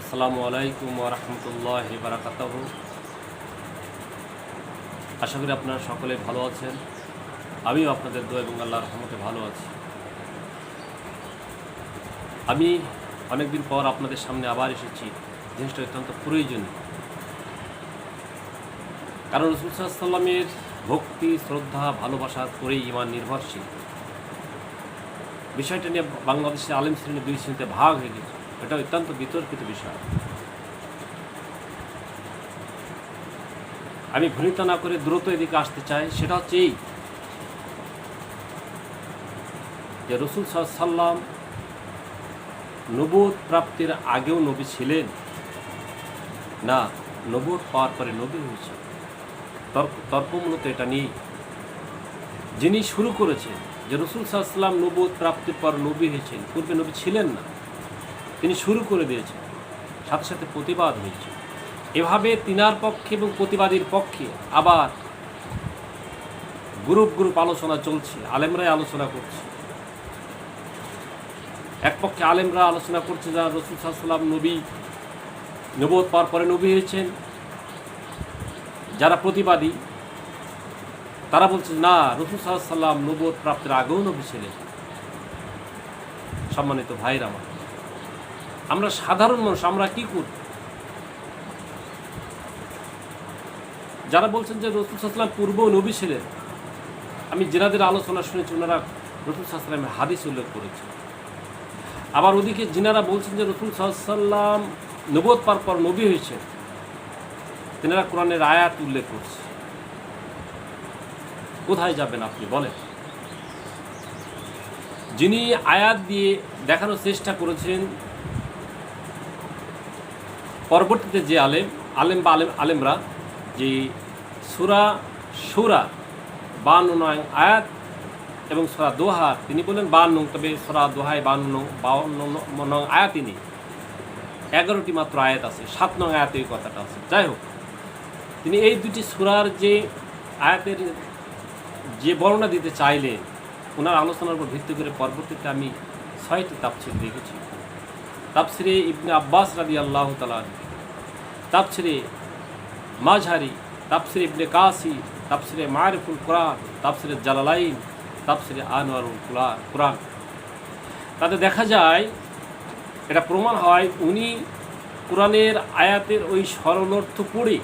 আসসালামু আলাইকুম ওয়া রাহমাতুল্লাহি ওয়া বারাকাতুহু। আশা করি আপনারা সকলে ভালো আছেন। আমিও আপনাদের দোয়া এবং আল্লাহর রহমতে ভালো আছি। আমি অনেকদিন পর আপনাদের সামনে আবার এসেছি। জিনিসটা অত্যন্ত প্রয়োজনীয়, কারণ রাসূল সাল্লাল্লাহু আলাইহি ওয়াসাল্লামের ভক্তি, শ্রদ্ধা, ভালোবাসার পরেই ঈমান নির্ভরশীল। বিষয়টা নিয়ে বাংলাদেশের আলেম শ্রেণী দুই শ্রেণীতে ভাগ হয়ে গেছে। এটা অত্যন্ত বিতর্কিত বিষয়। আমি ভূমিকা না করে দ্রুত এদিকে আসতে চাই। সেটা হচ্ছে এই যে রাসূল সাল্লাল্লাহু আলাইহি ওয়াসাল্লাম নবুয়ত প্রাপ্তির আগেও নবী ছিলেন না নবুয়ত পাওয়ার পরে নবী হয়েছে। তর্ক মূলত এটা নিয়ে যিনি শুরু করেছেন যে রাসূল সাল্লাল্লাহু আলাইহি ওয়াসাল্লাম নবুয়ত প্রাপ্তির পর নবী হয়েছেন, পূর্বে নবী ছিলেন না, তিনি শুরু করে দিয়েছেন, সাথে সাথে প্রতিবাদ হয়েছে। এভাবে তিনার পক্ষে এবং প্রতিবাদীর পক্ষে আবার গ্রুপ আলোচনা চলছে, আলেমরাই আলোচনা করছে। এক পক্ষে আলেমরা আলোচনা করছে যারা রাসূল সাল্লাল্লাহু আলাইহি ওয়াসাল্লাম নবুয়ত পাওয়ার পরে নবী হয়েছেন। যারা প্রতিবাদী তারা বলছে না, রাসূল সাল্লাল্লাহু আলাইহি ওয়াসাল্লাম নবুয়ত প্রাপ্তির আগেও নবী ছিলেন। সম্মানিত ভাইরা আমার, আমরা সাধারণ মানুষ, আমরা কি করি? যারা বলছেন যে রাসূল সাল্লাল্লাহু আলাইহি ওয়াসাল্লাম পূর্বেও নবী ছিলেন, আমি যিনাদের আলোচনা শুনেছি ওনারা রাসূল সাল্লাল্লাহু আলাইহি ওয়াসাল্লামের হাদিস উল্লেখ করেছে। আবার ওদিকে যিনারা বলছেন যে রাসূল সাল্লাল্লাহু আলাইহি ওয়াসাল্লাম নবুয়ত পাওয়ার পর নবী হয়েছেন, তিনারা কোরআনের আয়াত উল্লেখ করছে। কোথায় যাবেন আপনি বলেন? যিনি আয়াত দিয়ে দেখানোর চেষ্টা করেছেন, পরবর্তীতে যে আলেমরা যে সূরা শুরা 52 নং আয়াত এবং সূরা দোহা তিনি বলেন 52, তবে সূরা দোহায় 52 নং আয়াতই নেই, 11টি মাত্র আয়াত আছে, 7 নং আয়াতে এই কথাটা আছে। যাই হোক, তিনি এই দুটি সূরার যে আয়াতের যে বর্ণনা দিতে চাইলেন, ওনার আলোচনার উপর ভিত্তি করে পরবর্তীতে আমি 6টি তাফসীর দেখেছি। তাফসীরে ইবনে আব্বাস রাদিয়াল্লাহু তাআলা, তাফসীরে মাঝহারি, তাফসীরে ইবনে কাসি, তাফসীরে মারিফুল কোরআন, তাফসীরে জালালাইন, তাফসীরে আনওয়ারুল কোরআন, তাতে দেখা যায়, এটা প্রমাণ হয় উনি কোরআনের আয়াতের ওই সরল অর্থ পড়ে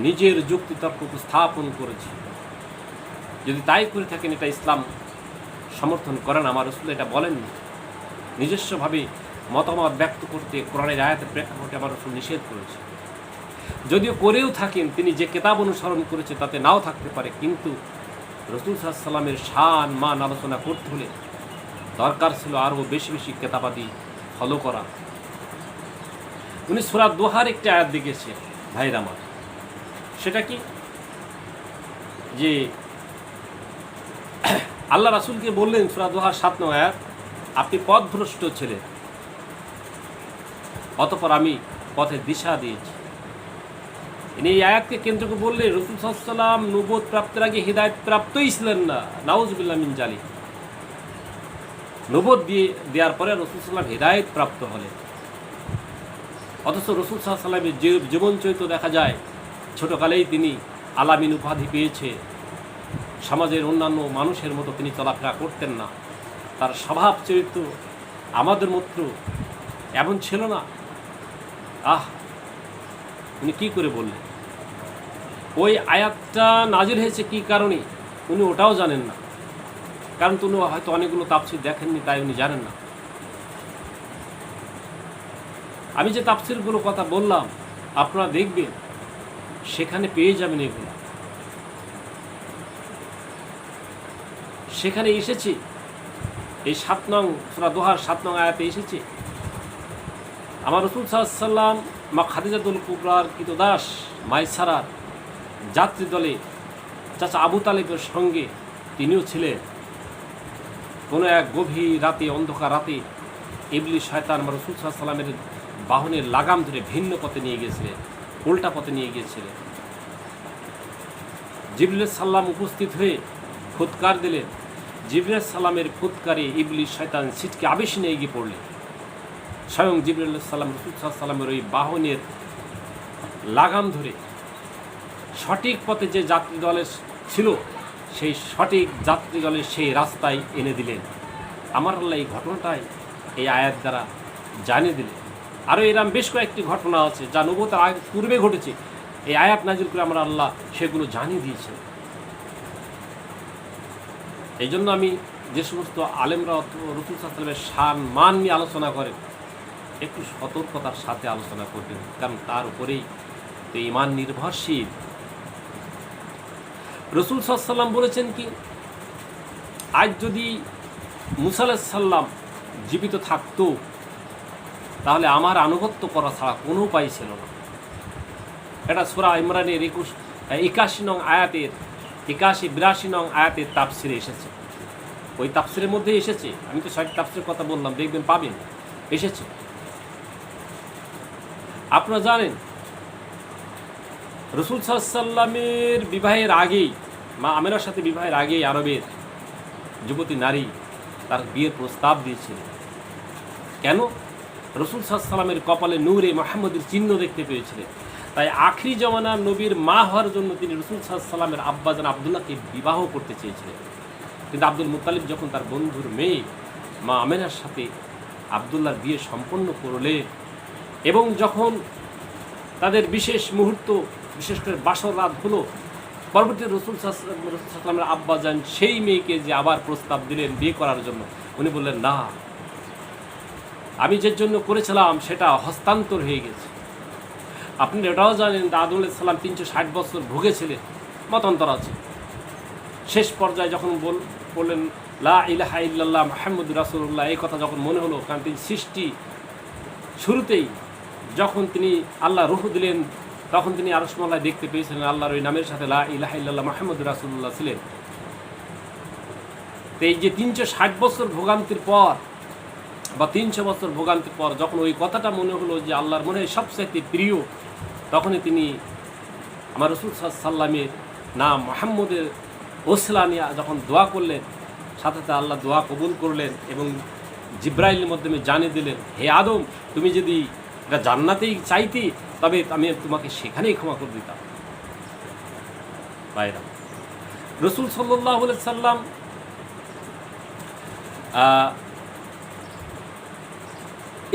নিজের যুক্তিতর্ক উপস্থাপন করেছে। যদি তাই করে থাকেন, এটা ইসলাম সমর্থন করেন। আমার রাসূল এটা বলেননি। নিজস্বভাবে মতামত ব্যক্ত করতে কোরআনের আয়াতের প্রেক্ষাপটে আমার রাসূল নিষেধ করেছে। যদিও করেও থাকেন, তিনি যে কিতাব অনুসরণ করেছে তাতে নাও থাকতে পারে, কিন্তু রাসূল সাল্লাল্লাহু আলাইহি ওয়াসাল্লামের শান মান আলোচনা করতে হলে দরকার ছিল আরও বেশি কিতাবাদি ফলো করা। উনি সূরা দোহার একটি আয়াত দেখেছে ভাইরা আমার। সেটা কি? যে আল্লাহ রাসূলকে বললেন, সূরা দোহার 7 নং আয়াত, আপনি পথভ্রষ্ট ছিলেন, অতঃপর আমি পথের দিশা দিয়েছি। এই আয়াতকে কেন্দ্র করে বললে রাসূল সাল্লাল্লাহু আলাইহি ওয়াসাল্লাম নবুয়ত প্রাপ্তির আগে হিদায়াত প্রাপ্তই ছিলেন না। নাউযুবিল্লাহ মিন জালিক। নবুয়ত দেওয়ার পরে রাসূল সাল্লাল্লাহু আলাইহি ওয়াসাল্লাম হিদায়াত প্রাপ্ত হলেন। অথচ রাসূল সাল্লাল্লাহু আলাইহি ওয়াসাল্লামের যে জীবন চরিত্র দেখা যায়, ছোটকালেই তিনি আলামিন উপাধি পেয়েছে। সমাজের অন্যান্য মানুষের মতো তিনি চলাফেরা করতেন না। তার স্বভাব চরিত্র আমাদের মতো এমন ছিল না। উনি কী করে বললেন? ওই আয়াতটা নাজিল হয়েছে কী কারণে উনি ওটাও জানেন না। কারণ উনি হয়তো অনেকগুলো তাফসীর দেখেননি, তাই উনি জানেন না। আমি যে তাফসীরগুলো কথা বললাম আপনারা দেখবেন, সেখানে পেয়ে যাবেন এগুলো। সেখানে এসেছে, এই 7 নং সূরা দোহার 7 নং আয়াতে এসেছে, আমার রাসূল সাল্লাল্লাহু আলাইহি ওয়াসাল্লাম মা খাদিজাতুল কুবরার কৃতদাস মাইসারার যাত্রী দলে চাচা আবু তালেবের সঙ্গে তিনিও ছিলেন। কোনো এক গভীর রাতে, অন্ধকার রাতে, ইবলিস শয়তান আমার রাসূল সাল্লাল্লাহু আলাইহি ওয়াসাল্লামের বাহনের লাগাম ধরে ভিন্ন পথে নিয়ে গিয়েছিলেন, উল্টা পথে নিয়ে গিয়েছিলেন। জিবরিল সাল্লাম উপস্থিত হয়ে ফুৎকার দিলেন। জিবরিল সাল্লামের ফুৎকারে ইবলিস শয়তান ছিটকে আবেশে নিয়ে গিয়ে পড়লেন। স্বয়ং জিবরাইল আলাইহিস সালাম রাসূল সাল্লাল্লাহু আলাইহি ওয়াসাল্লামের ওই বাহনের লাগাম ধরে সঠিক পথে যে যাত্রী দলের ছিল সেই সঠিক যাত্রী দলের সেই রাস্তায় এনে দিলেন। আমার আল্লাহ এই ঘটনাটাই এই আয়াত দ্বারা জানিয়ে দিলেন। আরও এরকম বেশ কয়েকটি ঘটনা আছে যা নবুয়তের আগে পূর্বে ঘটেছে, এই আয়াত নাজিল করে আমার আল্লাহ সেগুলো জানিয়ে দিয়েছেন। এই জন্য আমি যে সমস্ত আলেমরা রাসূল সাল্লাল্লাহু আলাইহি ওয়াসাল্লামের শান মান নিয়ে আলোচনা করেন একটু সতর্কতার সাথে আলোচনা করবেন, কারণ তার উপরেই তো ঈমান নির্ভরশীল। রাসূল সাল্লাল্লাহু আলাইহি ওয়াসাল্লাম বলেছেন কি, আজ যদি মুসা আলাইহিস সালাম জীবিত থাকতো তাহলে আমার আনুগত্য করা ছাড়া কোনো উপায় ছিল না। এটা সূরা ইমরানের 81 নং আয়াতের 81-82 নং আয়াতের তাফসিরে এসেছে। ওই তাফসিরের মধ্যে এসেছে, আমি তো সঠিক তাফসিরের কথা বললাম, দেখবেন পাবেন এসেছে। আপনারা জানেন রাসূল সাল্লাল্লাহু আলাইহি ওয়াসাল্লামের বিবাহের আগেই, মা আমেনার সাথে বিবাহের আগেই আরবের যুবতী নারী তার বিয়ের প্রস্তাব দিয়েছিলেন। কেন? রাসূল সাল্লাল্লাহু আলাইহি ওয়াসাল্লামের কপালে নূরে মুহাম্মদের চিহ্ন দেখতে পেয়েছিলেন। তাই আখরি জমানার নবীর মা হওয়ার জন্য তিনি রাসূল সাল্লাল্লাহু আলাইহি ওয়াসাল্লামের আব্বাজান আব্দুল্লাহকে বিবাহ করতে চেয়েছিলেন। কিন্তু আব্দুল মুত্তালিব যখন তার বন্ধুর মেয়ে মা আমেনার সাথে আব্দুল্লাহর বিয়ে সম্পন্ন করলেন এবং যখন তাদের বিশেষ মুহূর্ত, বিশেষ করে বাসর রাত হলো, পরবর্তী রাসূল সাল্লাল্লাহু আলাইহি ওয়াসাল্লামের আব্বাজান সেই মেয়েকে যে আবার প্রস্তাব দিলেন বিয়ে করার জন্য, উনি বললেন, না, আমি যে জন্য করেছিলাম সেটা হস্তান্তর হয়ে গেছে। আপনি এটাও জানেন আদম আলাইহিস সালাম 360 বছর ভুগেছিলেন, মতান্তর আছে। শেষ পর্যায়ে যখন বললেন লা ইলাহা ইল্লাল্লাহ মুহাম্মাদুর রাসূলুল্লাহ, এই কথা যখন মনে হলো, কারণ তিনি সৃষ্টি শুরুতেই যখন তিনি আল্লাহ রূহ দিলেন তখন তিনি আরশ মহল্লায় দেখতে পেয়েছিলেন আল্লাহর ওই নামের সাথে লা ইলাহা ইল্লাল্লাহ মুহাম্মাদুর রাসূলুল্লাহ ছিলেন। তো এই যে 360 বছর ভোগান্তির পর বা 300 বছর ভোগান্তির পর যখন ওই কথাটা মনে হলো যে আল্লাহর মনে হয় সবচাইতে প্রিয়, তখনই তিনি আমার রাসূল সাল্লাল্লাহু আলাইহি ওয়াসাল্লামের নাম মুহাম্মদের ওসিলা নিয়ে যখন দোয়া করলেন, সাথে সাথে আল্লাহ দোয়া কবুল করলেন এবং জিব্রাইলের মাধ্যমে জানিয়ে দিলেন, হে আদম, তুমি যদি এটা জান্নাতেই চাইতে তবে আমি তোমাকে সেখানেই ক্ষমা করে দিতাম। ভাইরা, রাসূল সাল্লাল্লাহু আলাইহি ওয়াসাল্লাম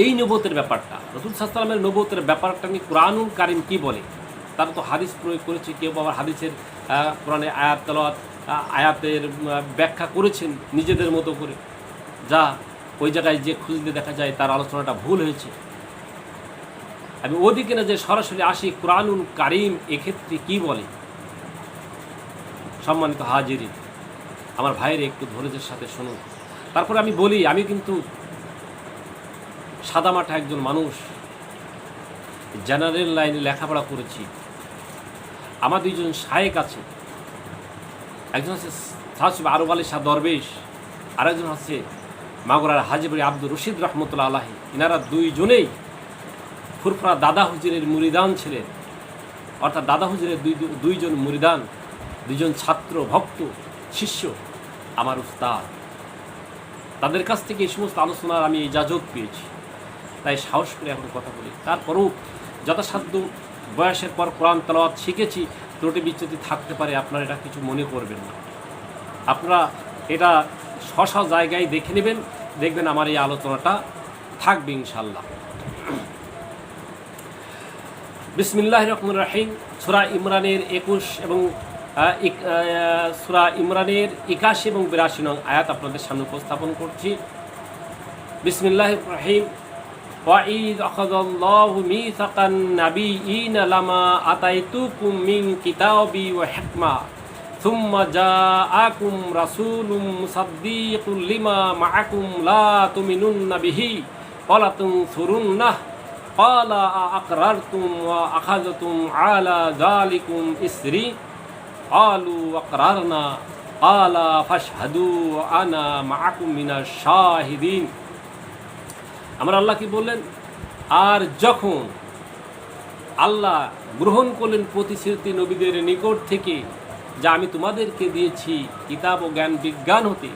এই নবুয়তের ব্যাপারটা, রাসূল সাল্লাল্লাহু আলাইহি ওয়াসাল্লামের নবুয়তের ব্যাপারটা নিয়ে কুরআনুল কারীম কি বলে, তারা তো হাদিস প্রয়োগ করেছে, কেউ আবার হাদিসের কোরআনে আয়াত তেলাওয়াত আয়াতের ব্যাখ্যা করেছেন নিজেদের মতো করে, যা ওই জায়গায় যে খুঁজলে দেখা যায় তার আলোচনাটা ভুল হয়েছে। আমি ওদিকে না যে সরাসরি আসি, কুরআনুল কারীম এক্ষেত্রে কি বলে। সম্মানিত হাজিরিন, আমার ভাইয়ের একটু ধৈর্যের সাথে শুনুন। তারপরে আমি বলি, আমি কিন্তু সাদামাটা একজন মানুষ, জেনারেল লাইনে লেখাপড়া করেছি। আমার দুইজন শায়েক আছে, একজন হচ্ছে সাহেব আরব আলী শাহ দরবেশ, আরেকজন হচ্ছে মাগুরার হাজীবাড়ি আব্দুর রশিদ রহমতুল্লাহ আলাহি। এনারা দুইজনেই ফুরফুরা দাদা হুজুরের মুরিদান ছিলেন, অর্থাৎ দাদা হুজুরের দুইজন মুরিদান, দুইজন ছাত্র, ভক্ত, শিষ্য, আমার উস্তাদ। তাদের কাছ থেকে এই সমস্ত আলোচনার আমি ইজাজত পেয়েছি, তাই সাহস করে এখন কথা বলি। তারপরেও যথাসাধ্য বয়সের পর কোরআন তেলাওয়াত শিখেছি, ত্রুটি বিচ্যুতি থাকতে পারে, আপনারা এটা কিছু মনে করবেন না। আপনারা এটা স্ব জায়গায় দেখে নেবেন, দেখবেন আমার এই আলোচনাটা থাকবে ইনশাল্লাহ। বিসমিল্লাহির রহমানির রহিম। সূরা ইমরানের 21 এবং সূরা ইমরানের 81 এবং 82 নং আয়াত আপনাদের সামনে উপস্থাপন করছি। বিসমিল্লাহির রহিম। وَإِذْ أَخَذَ اللَّهُ مِيثَاقَ النَّبِيِّينَ لَمَا آتَيْتُكُم مِّن كِتَابٍ وَحِكْمَةٍ ثُمَّ جَاءَكُمْ رَسُولٌ مُصَدِّقٌ لِّمَا مَعَكُمْ لَا تُؤْمِنُنَّ بِهِ وَلَتَنصُرُنَّهُ قَالَ أَأَقْرَرْتُمْ وَأَخَذْتُمْ عَلَى ذَلِكُمْ إِصْرِي قَالُوا أَقْرَرْنَا قَالَ فَاشْهَدُوا وَأَنَا مَعَكُمْ مِنَ الشَّاهِدِينَ। আমার আল্লাহ কি বললেন, আর যখন আল্লাহ গ্রহণ করলেন প্রতিশ্রুতি নবীদের নিকট থেকে যা আমি তোমাদেরকে দিয়েছি কিতাব ও জ্ঞান বিজ্ঞান হতে,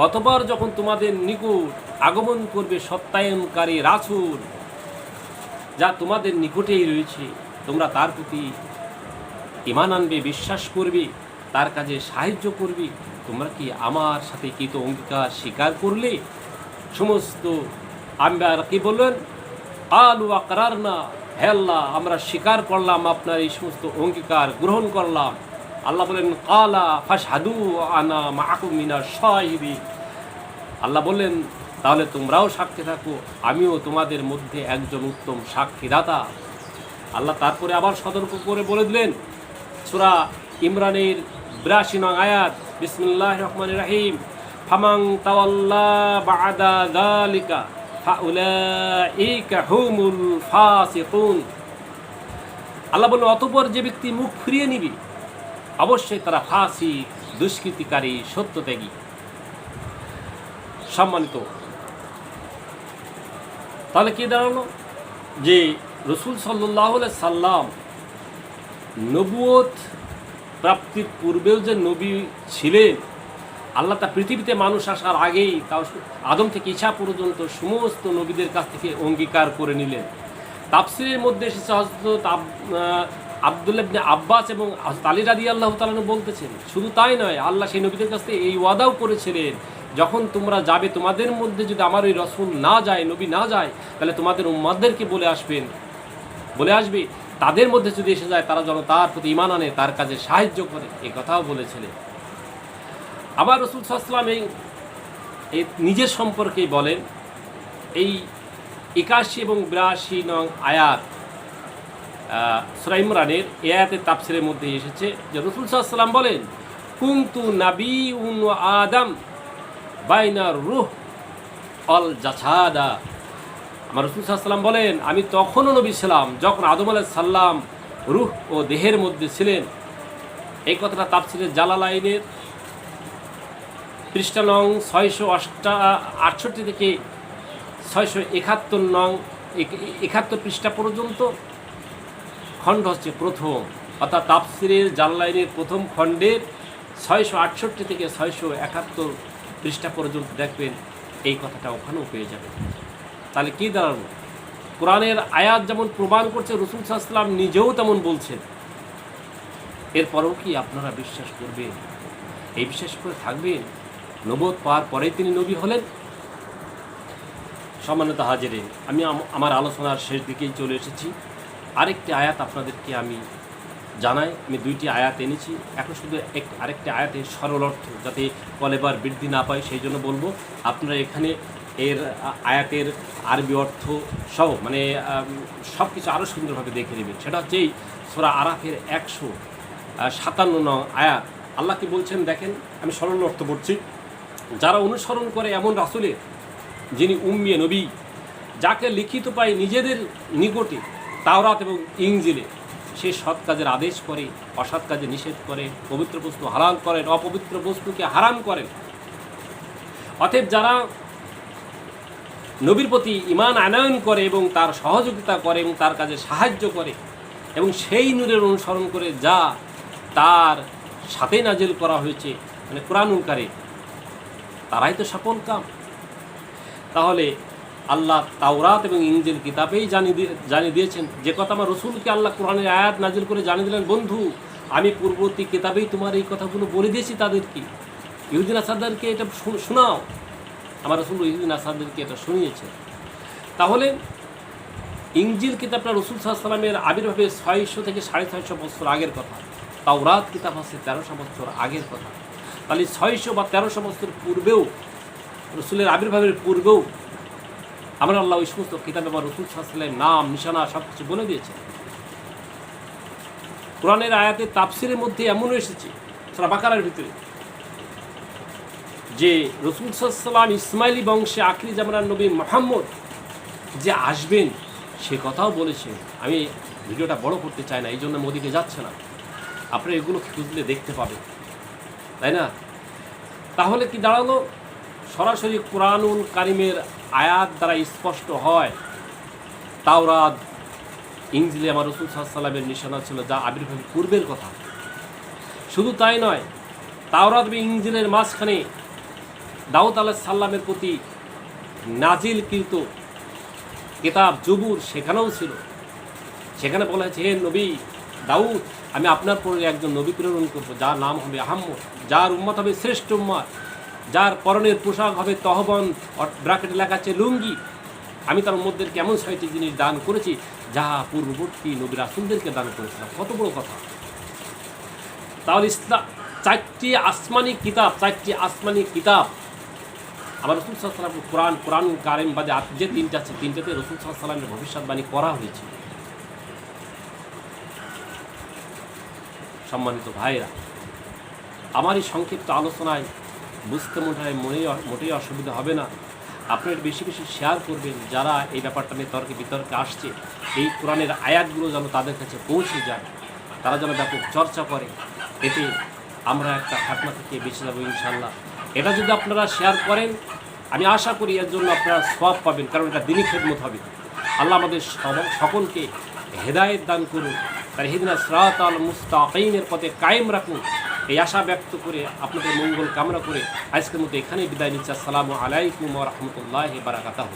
অতঃপর যখন তোমাদের নিকট আগমন করবে সত্যায়নকারী রাসূল, যা তোমাদের নিকটেই রয়েছে। তোমরা তার প্রতি ঈমান আনবে, বিশ্বাস করবে, তার কাজে সাহায্য করবে। তোমরা কি আমার সাথে কৃত অঙ্গীকার স্বীকার করলে? সমস্ত আম্বিয়ারা কি বললেন? আলু আকরারনা, হে আল্লাহ, আমরা স্বীকার করলাম, আপনার এই সমস্ত অঙ্গীকার গ্রহণ করলাম। আল্লাহ বলেন কালা ফাশহাদু আনা মাআকুম মিনাশ শাহিদিন। আল্লাহ বললেন তাহলে তোমরাও সাক্ষী থাকো, আমিও তোমাদের মধ্যে একজন উত্তম সাক্ষীদাতা। আল্লাহ তারপরে আবার সতর্ক করে বলে দিলেন সূরা ইমরানের ৮২ নং আয়াত, বিসমিল্লাহির রহমানির রহিম, ফামান তাওয়াল্লা বা'দা যালিকা ফাউলাইকা হুমুল ফাসিকুন। আল্লাহ বললেন অতঃপর যে ব্যক্তি মুখ ফিরিয়ে নিবে অবশ্যই তারা ফাসিক, দুষ্কৃতিকারী, সত্যত্যাগী। সম্মানিত, তাহলে কি দাঁড়ালো? যে রাসূল সাল্লাল্লাহু আলাইহি সাল্লাম নবুয়ত প্রাপ্তির পূর্বেও যে নবী ছিলেন, আল্লাহ তা পৃথিবীতে মানুষ আসার আগেই তাও আদম থেকে ঈসা পর্যন্ত সমস্ত নবীদের কাছ থেকে অঙ্গীকার করে নিলেন। তাফসীরের মধ্যে এসেছে হযরত আব্দুল্লাহ ইবনে আব্বাস এবং হযরত আলী রাদিয়াল্লাহু তাআলা বলতেছেন, শুধু তাই নয়, আল্লাহ সেই নবীদের কাছ থেকে এই ওয়াদাও করেছিলেন, যখন তোমরা যাবে তোমাদের মধ্যে যদি আমার ওই রাসূল না যায়, নবী না যায়, তাহলে তোমাদের উম্মতদেরকে বলে আসবে তাদের মধ্যে যদি এসে যায় তারা যেন তার প্রতি ঈমান আনে, তার কাজে সাহায্য করে, এই কথাও বলেছিলেন। আবার রাসূল সাল্লাল্লাহু আলাইহি ওয়াসাল্লাম এই নিজের সম্পর্কেই বলেন, এই ৮১ এবং ৮২ নং আয়াত সূরা ইমরানের এই আয়াতের তাফসীরের মধ্যে এসেছে যে রাসূল সাল্লাল্লাহু আলাইহি ওয়াসাল্লাম বলেন, কুনতু নাবিয়্যুন ওয়া আদম বাইনা রূহ অল জাসাদা। আমার রাসূল সাল্লাল্লাহু আলাইহি ওয়াসাল্লাম বলেন, আমি তখনও নবী ছিলাম যখন আদম আলাইহিস সালাম রূহ ও দেহের মধ্যে ছিলেন। এই কথাটা তাফসীরে জালালাইনের পৃষ্ঠা নং ৬৬৮ থেকে ৬৭১ নং ৭১ পৃষ্ঠা পর্যন্ত খণ্ড হচ্ছে প্রথম, অর্থাৎ তাফসীরের জালালাইনের প্রথম খণ্ডের ৬৬৮ থেকে ৬৭১ পৃষ্ঠা পর্যন্ত দেখবেন এই কথাটা ওখানেও পেয়ে যাবেন। তাহলে কি দাঁড়ানো? কোরআনের আয়াত যেমন প্রমাণ করছে, রাসূল সাল্লাল্লাহু আলাইহি ওয়াসাল্লাম নিজেও তেমন বলছেন। এরপরেও কি আপনারা বিশ্বাস করবেন? এই বিশ্বাস করে থাকবেন নবুয়ত পাওয়ার পরেই তিনি নবী হলেন? সম্মানিত হাজিরিন, আমি আমার আলোচনার শেষ দিকেই চলে এসেছি। আরেকটি আয়াত আপনাদেরকে আমি জানাই। আমি ২টি আয়াত এনেছি, এখন শুধু আরেকটি আয়াতের সরল অর্থ যাতে কলেবার বৃদ্ধি না পায় সেই জন্য বলবো। আপনারা এখানে এর আয়াতের আরবি অর্থ সহ মানে সব কিছু আরও সুন্দরভাবে দেখে নেবেন। সেটা হচ্ছে এই সূরা আরাফের ১৫৭ নং আয়াত। আল্লাহ কি বলছেন দেখেন, আমি সরল অর্থ বলছি। যারা অনুসরণ করে এমন রাসূলের যিনি উম্মি নবী, যাকে লিখিত পায় নিজেদের নিকটে তাওরাত এবং ইনজিলে, সে সৎ কাজের আদেশ করে, অসৎ কাজে নিষেধ করে, পবিত্র বস্তু হালাল করেন, অপবিত্র বস্তুকে হারাম করেন। অতএব যারা নবীর প্রতি ঈমান আনয়ন করে এবং তার সহযোগিতা করে এবং তার কাজে সাহায্য করে এবং সেই নূরের অনুসরণ করে যা তার সাথে নাজিল করা হয়েছে মানে কুরআনুল কারীম, তারাই তো সফল কাম। তাহলে আল্লাহ তাওরাত এবং ইনজিল কিতাবেই জানিয়ে দিয়েছেন যে কথা আমার রাসূলকে আল্লাহ কোরআনের আয়াত নাজিল করে জানিয়ে দিলেন, বন্ধু আমি পূর্ববর্তী কিতাবেই তোমার এই কথাগুলো বলে দিয়েছি তাদেরকে, ইহুদি নাসারদেরকে এটা শোনাও। আমার রাসূল ইহুদি নাসারদেরকে এটা শুনিয়েছে। তাহলে ইনজিল কিতাবটা রাসূল সাল্লাল্লাহু আলাইহি ওয়াসাল্লামের আবির্ভাবে ৬০০ থেকে ৬৫০ বছর আগের কথা। তাওরাত কিতাব হচ্ছে ১৩০০ বছর আগের কথা। তাহলে ৬০০ বা ১৩০০ বছর পূর্বেও, রাসূলের আবির্ভাবের পূর্বেও আমরা আল্লাহ ওই সমস্ত কিতাবে আমার রাসূল সাল্লাল্লাহু আলাইহি ওয়াসাল্লামের নাম নিশানা সব কিছু বলে দিয়েছে। কোরআনের আয়াতের তাফসীরের মধ্যে এমনও এসেছে সূরা বাকারার ভিতরে যে রাসূল সাল্লাল্লাহু আলাইহি ওয়াসাল্লাম ইসমাইলি বংশে আখিরি জামানার নবী মুহাম্মদ যে আসবেন সে কথাও বলেছেন। আমি ভিডিওটা বড় করতে চাই না, এই জন্য মোদিকে যাচ্ছে না, আপনি এগুলো খুঁজলে দেখতে পাবেন, তাই না? তাহলে কি দাঁড়ালো? সরাসরি কুরআনুল কারীমের আয়াত দ্বারা স্পষ্ট হয় তাওরাত ইনজিলে আমার রাসূল সাল্লাল্লাহু আলাইহি ওয়াসাল্লামের নিশানা ছিল যা আবির্ভাবের পূর্বের কথা। শুধু তাই নয়, তাওরাত এবং ইনজিলের মাঝখানে দাউদ আলাইহিস সালামের প্রতি নাজিলকৃত কিতাব জবুর সেখানেও ছিল। সেখানে বলা হয়েছে, হে নবী দাউদ, আমি আপনার পরে একজন নবী প্রেরণ করবো, যার নাম হবে আহম্মদ, যার উম্মত হবে শ্রেষ্ঠ উম্মত, যার পরনের পোশাক হবে তহবন, ব্র্যাকেটে লেখা আছে লুঙ্গি। আমি তার মধ্যে কেমন 6টি জিনিস দান করেছি যা পূর্ববর্তী নবী রাসূলদেরকে দান করেছিলাম। কত বড় কথা! তাহলে ইসলাম 4টি আসমানি কিতাব আবার রসুল সাল্লাল্লাহু আলাইহি ওয়াসাল্লাম কোরআন কারিম বাদে যে 3টা আছে, 3টাতে রসুল সাল্লাল্লাহু আলাইহি ওয়াসাল্লামের ভবিষ্যৎবাণী করা হয়েছে। সম্মানিত ভাইরা, আমার এই সংক্ষিপ্ত আলোচনায় বুঝতে মোটেই অসুবিধা হবে না। আপনারা বেশি বেশি শেয়ার করবেন, যারা এই ব্যাপারটা নিয়ে বিতর্কে আসছে, এই কোরআনের আয়াতগুলো যেন তাদের কাছে পৌঁছে যায়, তারা যেন ব্যাপক চর্চা করে। এতে আমরা একটা খাতনা থেকে বেঁচে যাবো ইনশাআল্লাহ। এটা যদি আপনারা শেয়ার করেন, আমি আশা করি এর জন্য আপনারা সওয়াব পাবেন, কারণ এটা দ্বীনি খেদমত হবে। আল্লাহ আমাদের সকলকে হেদায়েত দান করুন, তার ইহদিনাস সিরাতাল মুস্তাকিমের পথে কায়েম রাখুন, এই আশা ব্যক্ত করে আপনাদের মঙ্গল কামনা করে আজকের মতো এখানেই বিদায় নিচ্ছি। আসসালামু আলাইকুম ওয়া রাহমাতুল্লাহি ওয়া বারাকাতুহু।